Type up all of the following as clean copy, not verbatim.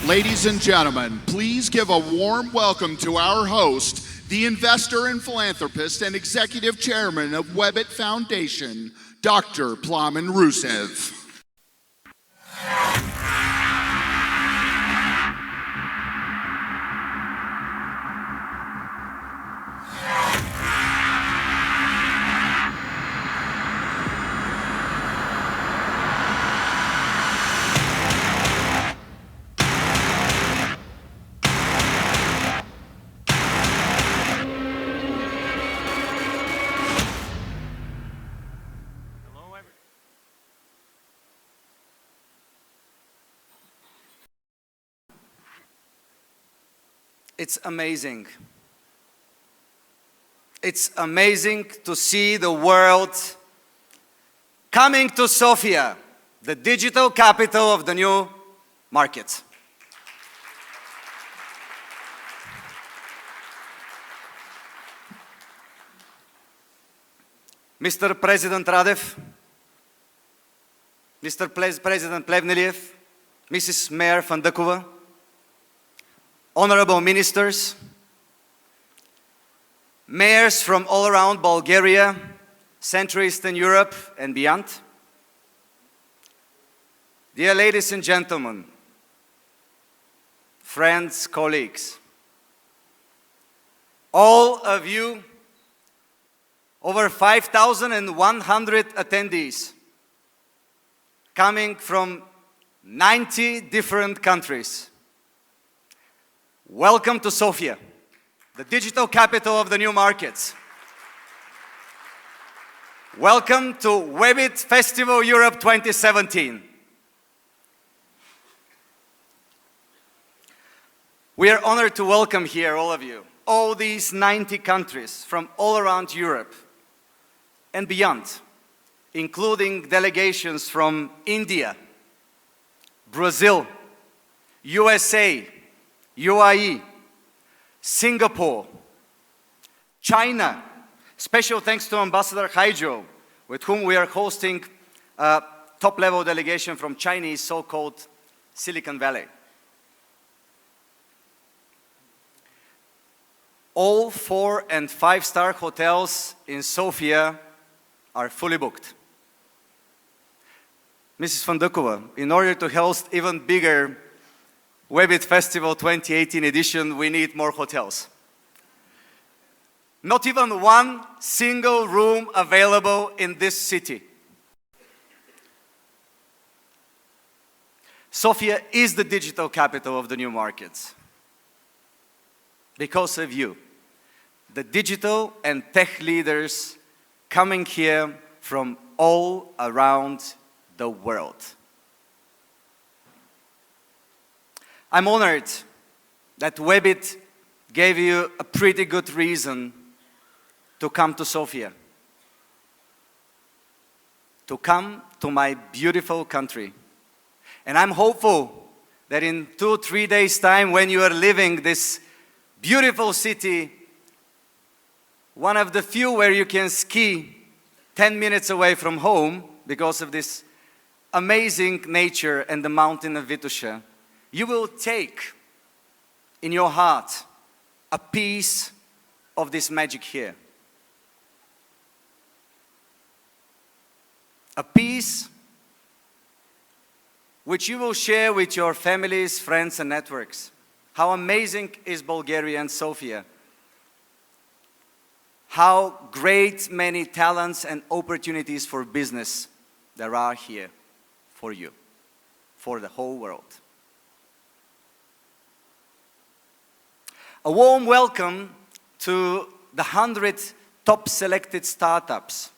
Ladies and gentlemen, please give a warm welcome to our host, the investor and philanthropist and executive chairman of Webit Foundation, Dr. Plamen Russev. It's amazing. It's amazing to see the world coming to Sofia, the digital capital of the new market. Mr. President Radev, Mr. President Plevneliev, Mrs. Mayor Fandakova, honorable ministers, mayors from all around Bulgaria, Central Eastern Europe and beyond, dear ladies and gentlemen, friends, colleagues, all of you, over 5,100 attendees coming from 90 different countries. Welcome to Sofia, the digital capital of the new markets. Welcome to Webit.Festival Europe 2017. We are honored to welcome here all of you, all these 90 countries from all around Europe and beyond, including delegations from India, Brazil, USA, UAE, Singapore, China. Special thanks to Ambassador Haijo, with whom we are hosting a top-level delegation from Chinese so-called Silicon Valley. All 4- and 5-star hotels in Sofia are fully booked. Mrs. Fandakova, in order to host even bigger Webit Festival 2018 edition, we need more hotels. Not even one single room available in this city. Sofia is the digital capital of the new markets. Because of you, the digital and tech leaders coming here from all around the world. I'm honored that Webit gave you a pretty good reason to come to Sofia, to come to my beautiful country. And I'm hopeful that in 2-3 days' time, when you are leaving this beautiful city, one of the few where you can ski 10 minutes away from home because of this amazing nature and the mountain of Vitusha, you will take in your heart a piece of this magic here. A piece which you will share with your families, friends, and networks. How amazing is Bulgaria and Sofia. How great many talents and opportunities for business there are here for you, for the whole world. A warm welcome to the 100 top selected startups.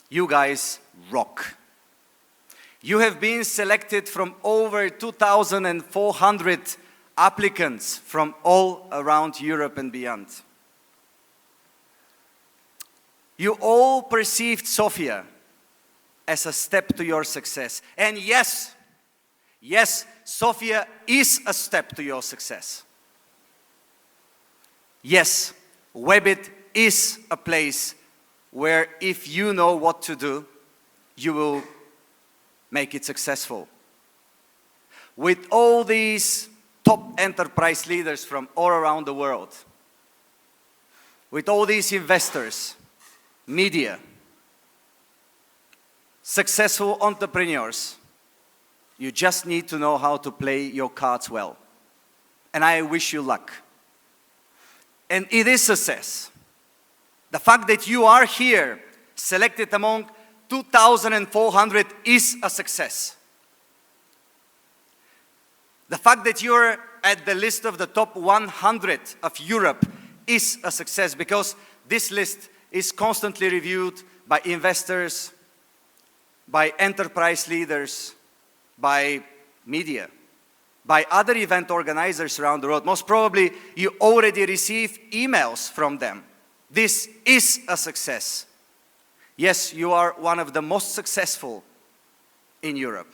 You guys rock. You have been selected from over 2,400 applicants from all around Europe and beyond. You all perceived Sofia as a step to your success. And yes, Sofia is a step to your success. Yes, Webit is a place where if you know what to do, you will make it successful. with all these top enterprise leaders from all around the world, with all these investors, media, successful entrepreneurs. You just need to know how to play your cards well. And I wish you luck. And it is success. The fact that you are here, selected among 2,400, is a success. The fact that you're at the list of the top 100 of Europe is a success, because this list is constantly reviewed by investors, by enterprise leaders, by media, by other event organizers around the world. Most probably you already receive emails from them. This is a success. Yes, you are one of the most successful in Europe.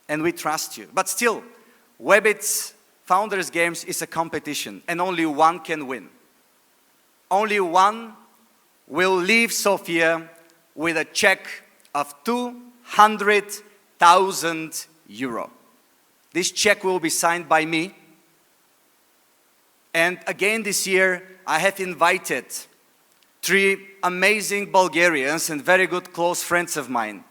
And we trust you. But still, Webit's Founders Games is a competition, and only one can win. Only one will leave Sofia with a check of 200,000 euro. This check will be signed by me. And again this year, I have invited 3 amazing Bulgarians and very good close friends of mine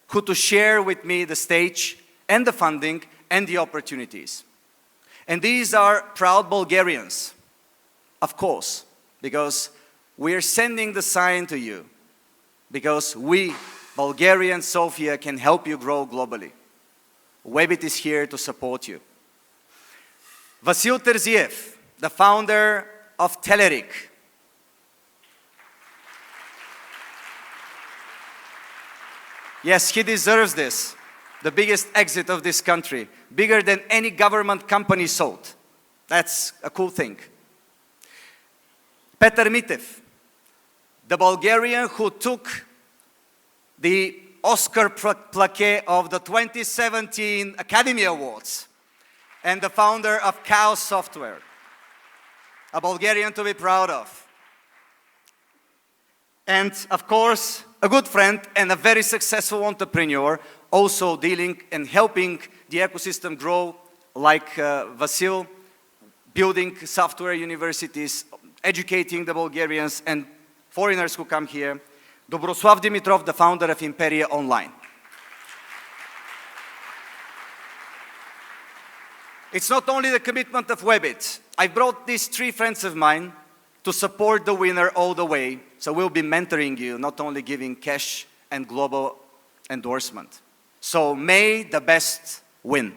who to share with me the stage and the funding and the opportunities. And these are proud Bulgarians, of course, because we are sending the sign to you, because we, Bulgarian Sofia, can help you grow globally. Webit is here to support you. Vasil Terziev, the founder of Telerik. Yes, he deserves this. The biggest exit of this country, bigger than any government company sold. That's a cool thing. Petar Mitev, the Bulgarian who took the Oscar plaque of the 2017 Academy Awards, and the founder of Chaos Software. A Bulgarian to be proud of. And of course, a good friend and a very successful entrepreneur, also dealing and helping the ecosystem grow, like Vasil, building software universities, educating the Bulgarians and foreigners who come here. Dobroslav Dimitrov, the founder of Imperia Online. It's not only the commitment of Webit. I brought these 3 friends of mine to support the winner all the way. So we'll be mentoring you, not only giving cash and global endorsement. So may the best win.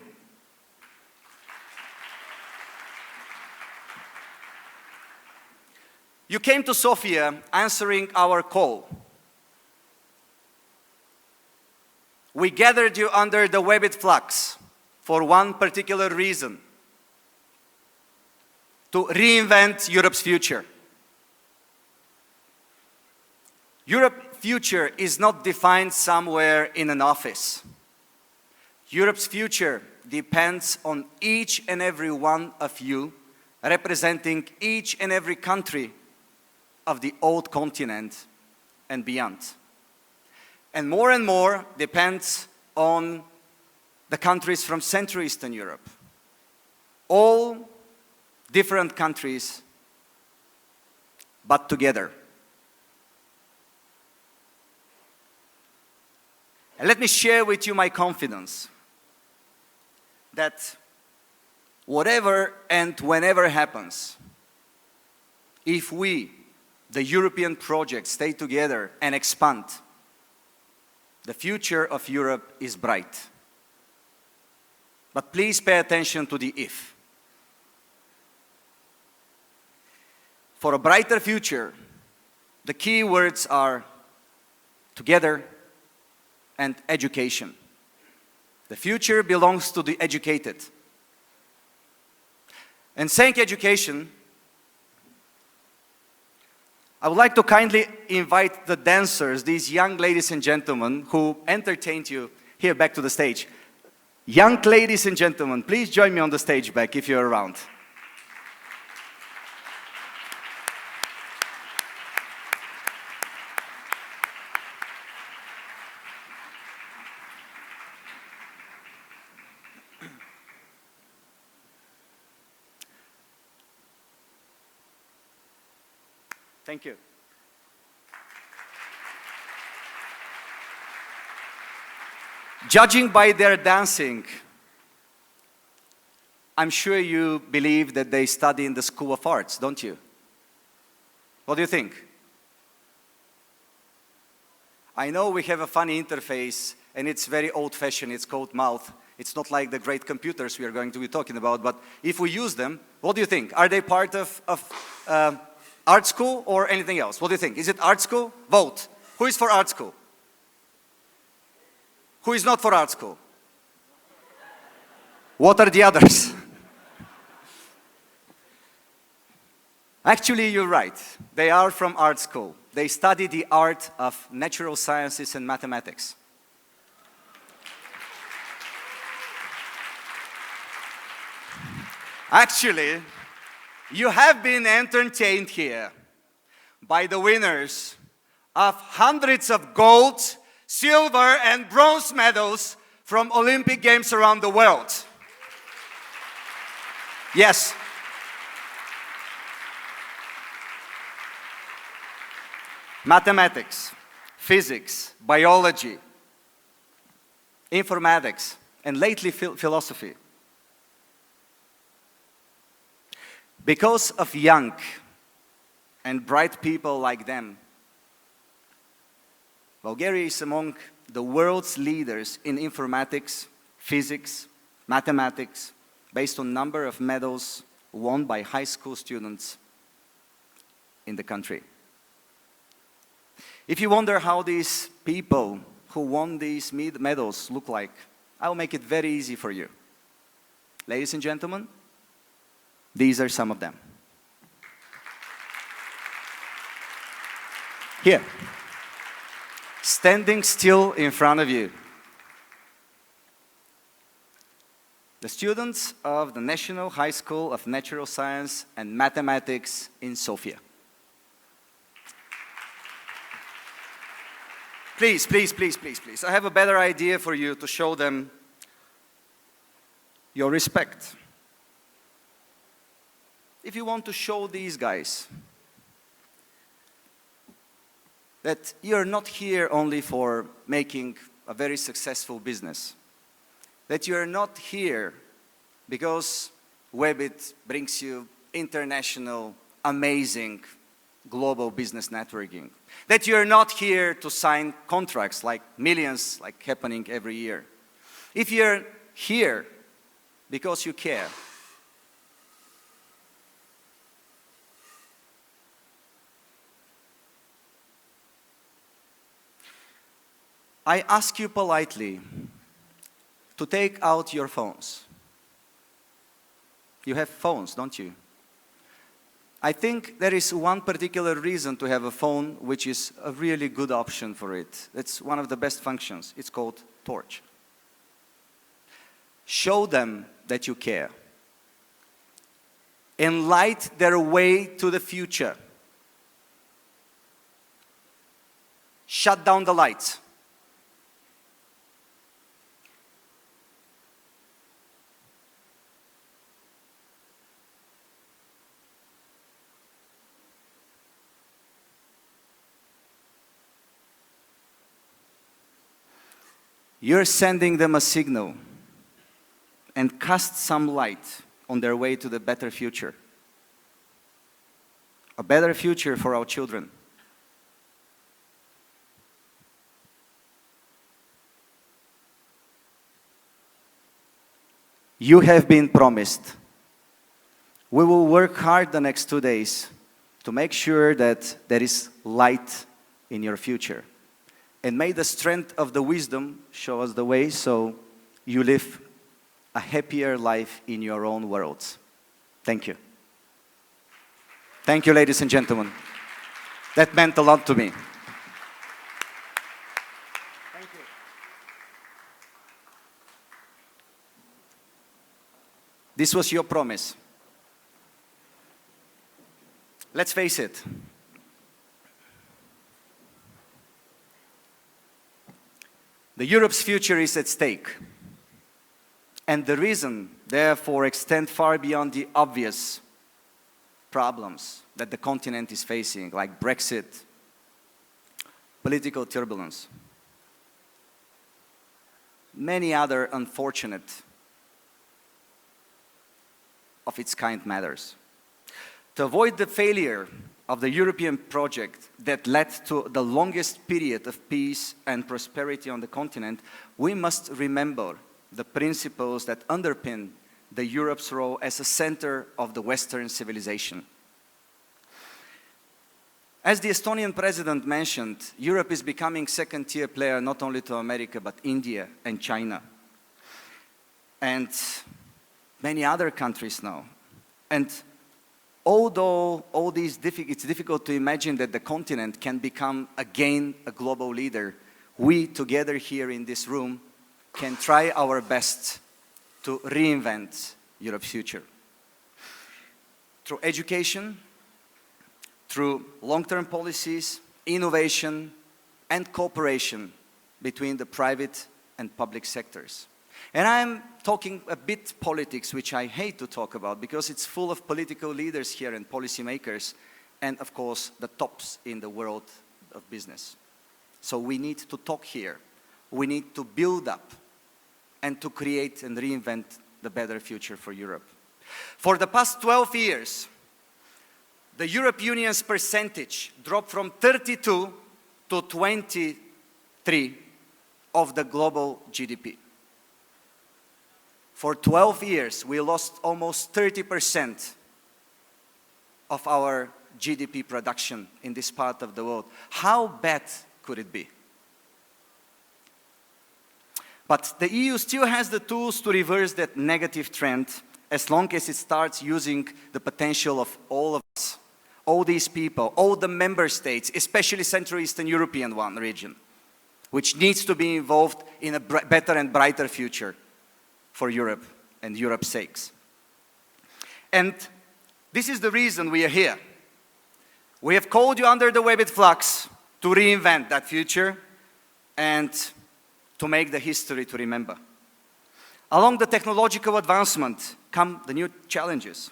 You came to Sofia answering our call. We gathered you under the Webit flags for one particular reason: to reinvent Europe's future. Europe's future is not defined somewhere in an office. Europe's future depends on each and every one of you, representing each and every country of the old continent and beyond. And more depends on the countries from Central Eastern Europe. All different countries, but together. And let me share with you my confidence that whatever and whenever happens, if we, the European project, stay together and expand, the future of Europe is bright. But please pay attention to the if. For a brighter future, the key words are together and education. The future belongs to the educated. And saying education, I would like to kindly invite the dancers, these young ladies and gentlemen who entertained you, here back to the stage. Young ladies and gentlemen, please join me on the stage back if you're around. Thank you. Judging by their dancing, I'm sure you believe that they study in the School of Arts, don't you? What do you think? I know we have a funny interface, and it's very old-fashioned. It's called mouth. It's not like the great computers we are going to be talking about, but if we use them, what do you think? Are they part of art school or anything else? What do you think? Is it art school? Vote. Who is for art school? Who is not for art school? What are the others? Actually, you're right. They are from art school. They study the art of natural sciences and mathematics. Actually, you have been entertained here by the winners of hundreds of gold, silver, and bronze medals from Olympic Games around the world. Yes. Mathematics, physics, biology, informatics, and lately philosophy. Because of young and bright people like them, Bulgaria is among the world's leaders in informatics, physics, mathematics, based on number of medals won by high school students in the country. If you wonder how these people who won these medals look like, I'll make it very easy for you. Ladies and gentlemen, these are some of them. Here, standing still in front of you, the students of the National High School of Natural Science and Mathematics in Sofia. Please, please, please, please, please. I have a better idea for you to show them your respect. If you want to show these guys that you're not here only for making a very successful business, that you're not here because Webit brings you international, amazing, global business networking, that you're not here to sign contracts like millions like happening every year. If you're here because you care, I ask you politely to take out your phones. You have phones, don't you? I think there is one particular reason to have a phone which is a really good option for it. It's one of the best functions. It's called torch. Show them that you care. Enlight their way to the future. Shut down the lights. You're sending them a signal and cast some light on their way to the better future. A better future for our children. You have been promised. We will work hard the next 2 days to make sure that there is light in your future. And may the strength of the wisdom show us the way so you live a happier life in your own worlds. Thank you. Thank you, ladies and gentlemen. That meant a lot to me. Thank you. This was your promise. Let's face it. The Europe's future is at stake. And the reason, therefore, extends far beyond the obvious problems that the continent is facing, like Brexit, political turbulence, many other unfortunate of its kind matters. To avoid the failure of the European project that led to the longest period of peace and prosperity on the continent, we must remember the principles that underpin the Europe's role as a center of the Western civilization. As the Estonian president mentioned, Europe is becoming second-tier player not only to America, but India and China. And many other countries now. And although it's difficult to imagine that the continent can become again a global leader, we together here in this room can try our best to reinvent Europe's future. Through education, through long-term policies, innovation, and cooperation between the private and public sectors. And I'm talking a bit politics, which I hate to talk about because it's full of political leaders here and policymakers, and of course the tops in the world of business. So we need to talk here. We need to build up and to create and reinvent the better future for Europe. For the past 12 years, the European Union's percentage dropped from 32 to 23 of the global GDP. For 12 years, we lost almost 30% of our GDP production in this part of the world. How bad could it be? But the EU still has the tools to reverse that negative trend as long as it starts using the potential of all of us, all these people, all the member states, especially Central Eastern European region, which needs to be involved in a better and brighter future for Europe and Europe's sakes. And this is the reason we are here. We have called you under the Webit flags to reinvent that future and to make the history to remember. Along the technological advancement come the new challenges.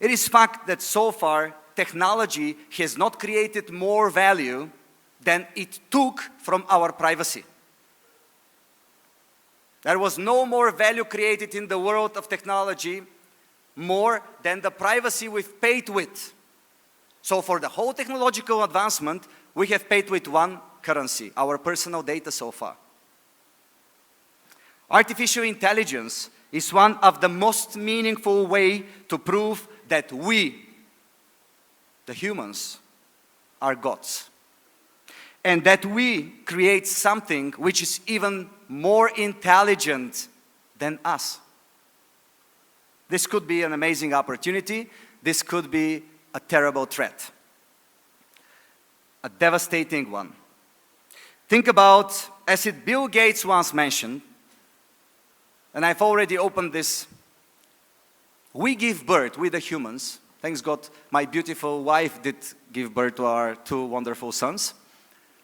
It is fact that so far technology has not created more value than it took from our privacy. There was no more value created in the world of technology more than the privacy we've paid with. So for the whole technological advancement, we have paid with one currency, our personal data so far. Artificial intelligence is one of the most meaningful ways to prove that we, the humans, are gods. And that we create something which is even more intelligent than us. This could be an amazing opportunity. This could be a terrible threat. A devastating one. Think about, as Bill Gates once mentioned, and I've already opened this, we give birth, we the humans. Thanks God, my beautiful wife did give birth to our two wonderful sons.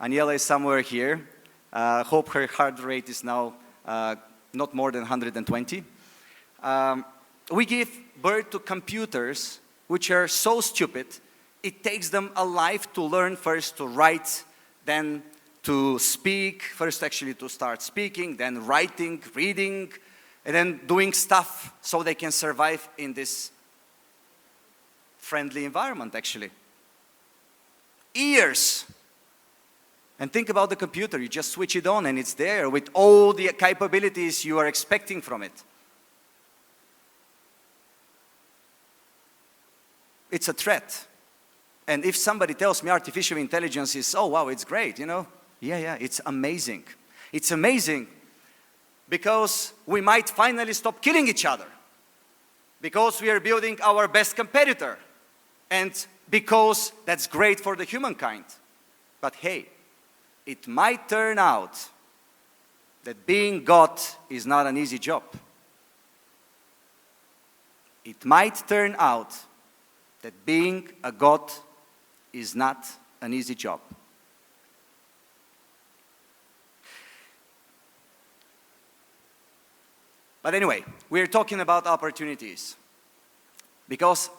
Aniela is somewhere here. Hope her heart rate is now not more than 120. We give birth to computers which are so stupid, it takes them a life to learn first to write, then to speak, first actually to start speaking, then writing, reading, and then doing stuff so they can survive in this friendly environment actually. Years. And think about the computer, you just switch it on and it's there with all the capabilities you are expecting from it. It's a threat. And if somebody tells me artificial intelligence is, oh wow, it's great, you know? Yeah, it's amazing. It's amazing because we might finally stop killing each other. Because we are building our best competitor. And because that's great for the humankind. But hey, it might turn out that being God is not an easy job. It might turn out that being a God is not an easy job. But anyway, we're talking about opportunities. Because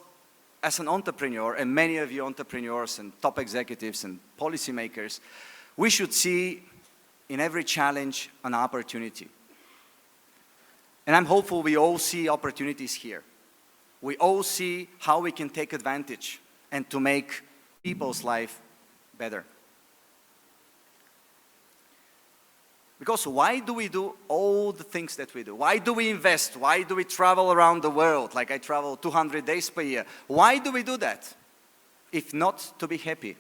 as an entrepreneur, and many of you entrepreneurs and top executives and policymakers, we should see in every challenge an opportunity. And I'm hopeful we all see opportunities here. We all see how we can take advantage and to make people's life better. Because why do we do all the things that we do? Why do we invest? Why do we travel around the world? Like I travel 200 days per year. Why do we do that? If not to be happy.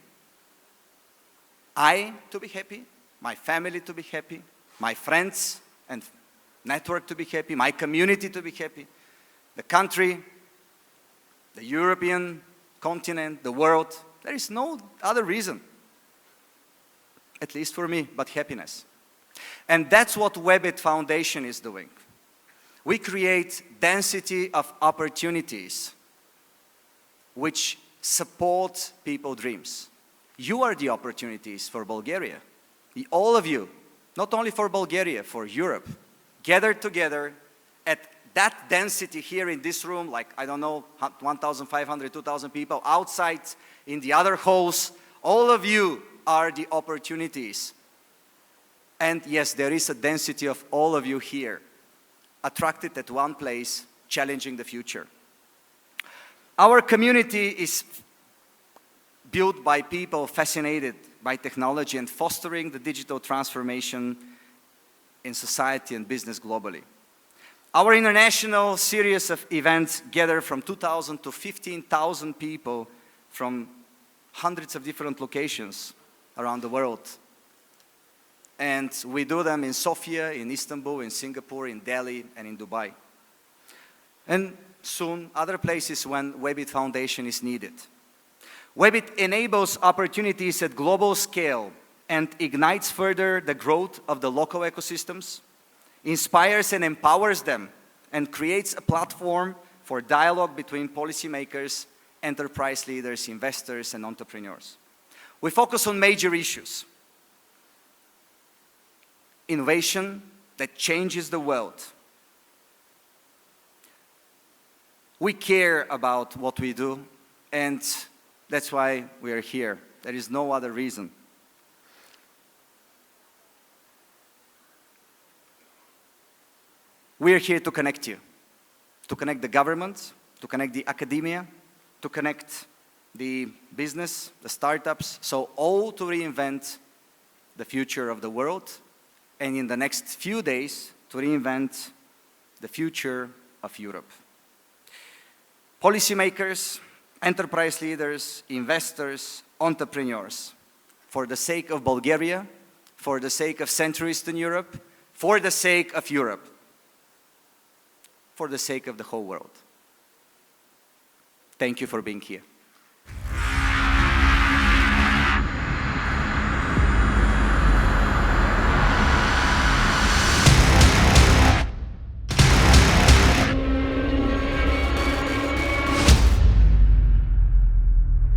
I to be happy, my family to be happy, my friends and network to be happy, my community to be happy, the country, the European continent, the world. There is no other reason, at least for me, but happiness. And that's what Webit Foundation is doing. We create density of opportunities which support people's dreams. You are the opportunities for Bulgaria. All of you, not only for Bulgaria, for Europe, gathered together at that density here in this room, like, I don't know, 1,500, 2,000 people, outside in the other halls. All of you are the opportunities. And yes, there is a density of all of you here, attracted at one place, challenging the future. Our community is built by people fascinated by technology and fostering the digital transformation in society and business globally. Our international series of events gather from 2,000 to 15,000 people from hundreds of different locations around the world. And we do them in Sofia, in Istanbul, in Singapore, in Delhi, and in Dubai. And soon, other places when Webit Foundation is needed. Webit enables opportunities at global scale and ignites further the growth of the local ecosystems, inspires and empowers them, and creates a platform for dialogue between policymakers, enterprise leaders, investors, and entrepreneurs. We focus on major issues. Innovation that changes the world. We care about what we do, and that's why we are here. There is no other reason. We are here to connect you, to connect the government, to connect the academia, to connect the business, the startups, so all to reinvent the future of the world, and in the next few days, to reinvent the future of Europe. Policymakers, enterprise leaders, investors, entrepreneurs, for the sake of Bulgaria, for the sake of Central Eastern Europe, for the sake of Europe, for the sake of the whole world. Thank you for being here.